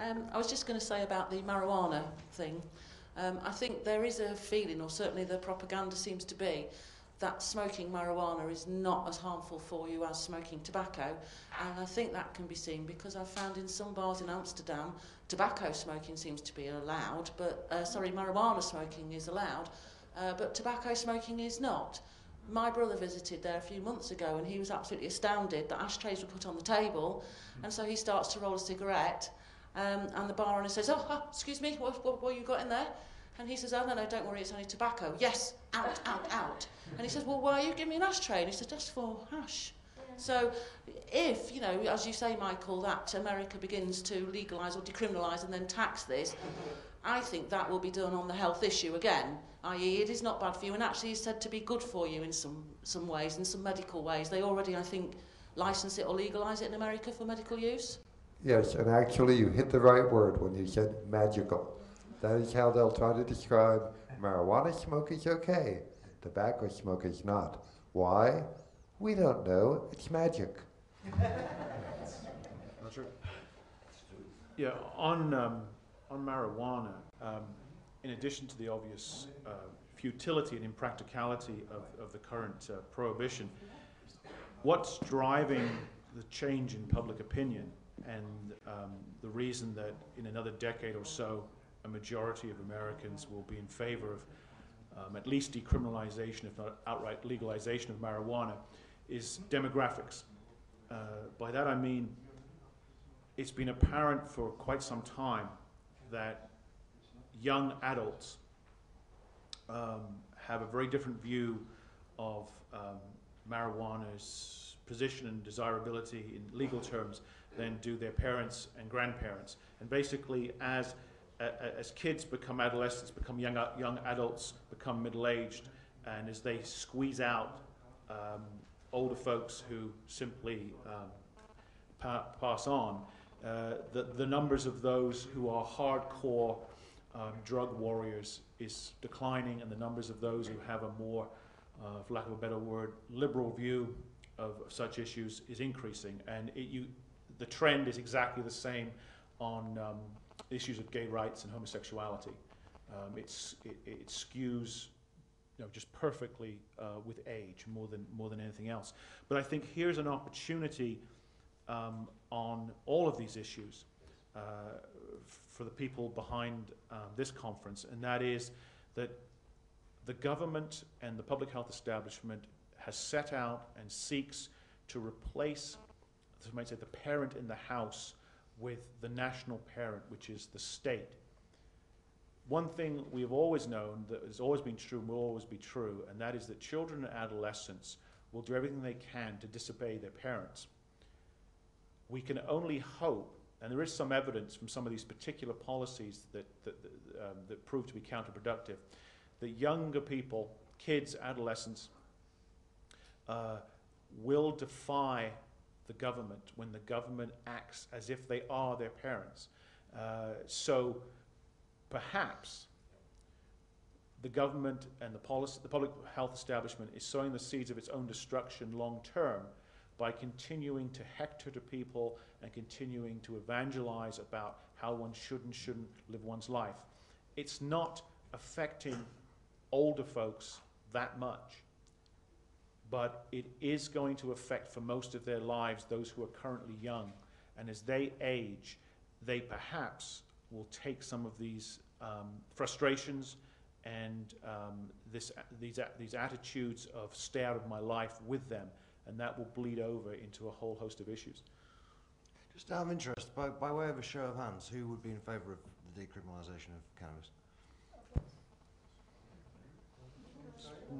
I was just going to say about the marijuana thing. I think there is a feeling, or certainly the propaganda seems to be, that smoking marijuana is not as harmful for you as smoking tobacco. And I think that can be seen because I've found in some bars in Amsterdam, tobacco smoking seems to be allowed, but, marijuana smoking is allowed, but tobacco smoking is not. My brother visited there a few months ago and he was absolutely astounded that ashtrays were put on the table, and so he starts to roll a cigarette, and the bar owner says, excuse me, what you got in there? And he says, oh, no, don't worry, it's only tobacco. Yes, out, out, out. And he says, well, why are you giving me an ashtray? And he says, just for hash. So if, as you say, Michael, that America begins to legalise or decriminalise and then tax this, I think that will be done on the health issue again, i.e. it is not bad for you, and actually is said to be good for you in some ways, in some medical ways. They already, I think, licence it or legalise it in America for medical use. Yes, and actually you hit the right word when you said magical. That is how they'll try to describe marijuana smoke is okay, tobacco smoke is not. Why? We don't know. It's magic. Not true. Yeah, on marijuana, in addition to the obvious futility and impracticality of the current prohibition, what's driving the change in public opinion and the reason that in another decade or so a majority of Americans will be in favor of at least decriminalization, if not outright legalization of marijuana, is demographics. By that I mean it's been apparent for quite some time that young adults have a very different view of marijuana's position and desirability in legal terms than do their parents and grandparents. And basically, as kids become adolescents, become young adults, become middle-aged, and as they squeeze out older folks who simply pass on, the numbers of those who are hardcore drug warriors is declining, and the numbers of those who have a more, for lack of a better word, liberal view of such issues is increasing. And the trend is exactly the same on issues of gay rights and homosexuality. It skews, just perfectly with age more than anything else. But I think here's an opportunity on all of these issues for the people behind this conference, and that is that the government and the public health establishment has set out and seeks to replace, as I might say, the parent in the house with the national parent, which is the state. One thing we have always known that has always been true and will always be true, and that is that children and adolescents will do everything they can to disobey their parents. We can only hope, and there is some evidence from some of these particular policies that prove to be counterproductive, that younger people, kids, adolescents, will defy the government when the government acts as if they are their parents. So perhaps the government and the public health establishment is sowing the seeds of its own destruction long term by continuing to hector to people and continuing to evangelize about how one should and shouldn't live one's life. It's not affecting older folks that much, but it is going to affect for most of their lives those who are currently young. And as they age, they perhaps will take some of these frustrations and these attitudes of stay out of my life with them, and that will bleed over into a whole host of issues. Just out of interest, by way of a show of hands, who would be in favour of the decriminalisation of cannabis?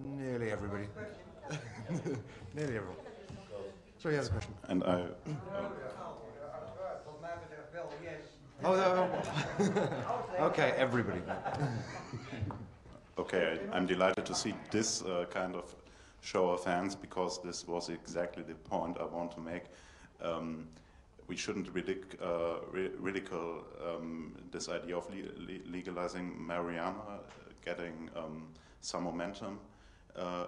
Nearly everybody. Nearly everyone. Sorry, you have a question. And I... Oh, no. Okay, everybody. Okay, I'm delighted to see this kind of show of hands, because this was exactly the point I want to make. We shouldn't ridicule this idea of legalizing marijuana getting some momentum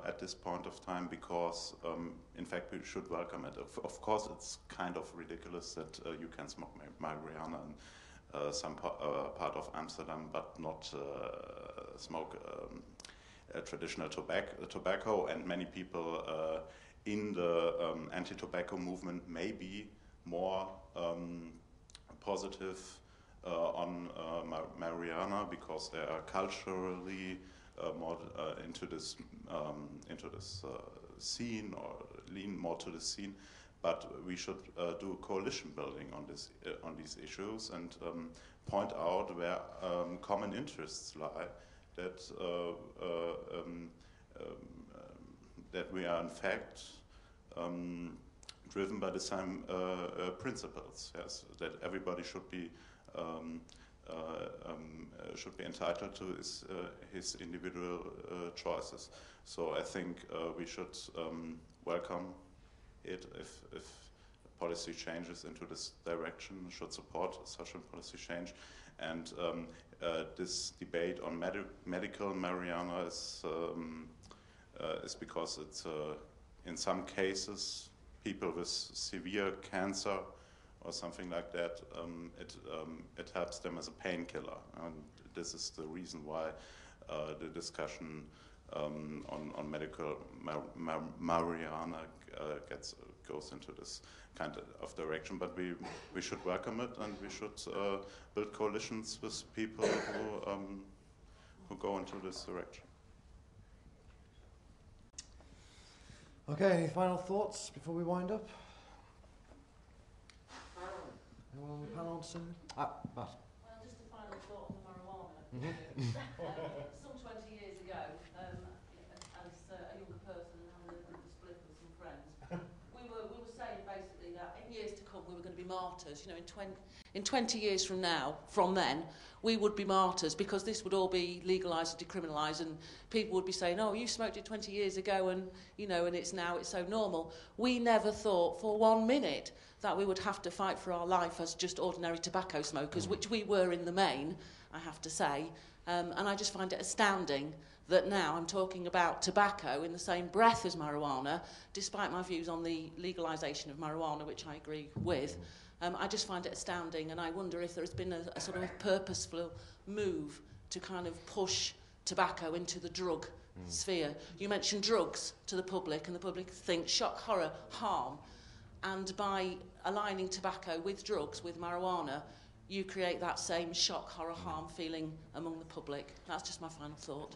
at this point of time, because in fact we should welcome it. Of course it's kind of ridiculous that you can smoke marijuana some part of Amsterdam, but not smoke traditional tobacco. And many people in the anti-tobacco movement may be more positive on marijuana because they are culturally more into this scene, or lean more to the scene. But we should do coalition building on these issues and point out where common interests lie. That we are in fact driven by the same principles. Yes, that everybody should be entitled to his individual choices. So I think we should welcome it if policy changes into this direction, should support such a policy change. And this debate on medical marijuana is because it's in some cases people with severe cancer or something like that, it helps them as a painkiller, and this is the reason why the discussion on medical marijuana goes into this kind of direction. But we should welcome it, and we should build coalitions with people who go into this direction. Okay, any final thoughts before we wind up? Anyone on the panel want to say? But. Well, just a final thought on the marijuana. Some 20 years ago, as a younger person and having lived with the split with some friends, we were saying basically that in years to come we were going to be martyrs. You know, in 20 years from now, from then, we would be martyrs because this would all be legalised and decriminalised, and people would be saying, "Oh, you smoked it 20 years ago, and you know, and it's so normal." We never thought for 1 minute that we would have to fight for our life as just ordinary tobacco smokers, which we were in the main, I have to say. And I just find it astounding that now I'm talking about tobacco in the same breath as marijuana, despite my views on the legalisation of marijuana, which I agree with. I just find it astounding, and I wonder if there has been a sort of purposeful move to kind of push tobacco into the drug sphere. You mentioned drugs to the public, and the public thinks shock, horror, harm. And by aligning tobacco with drugs, with marijuana, you create that same shock, horror, harm feeling among the public. That's just my final thought.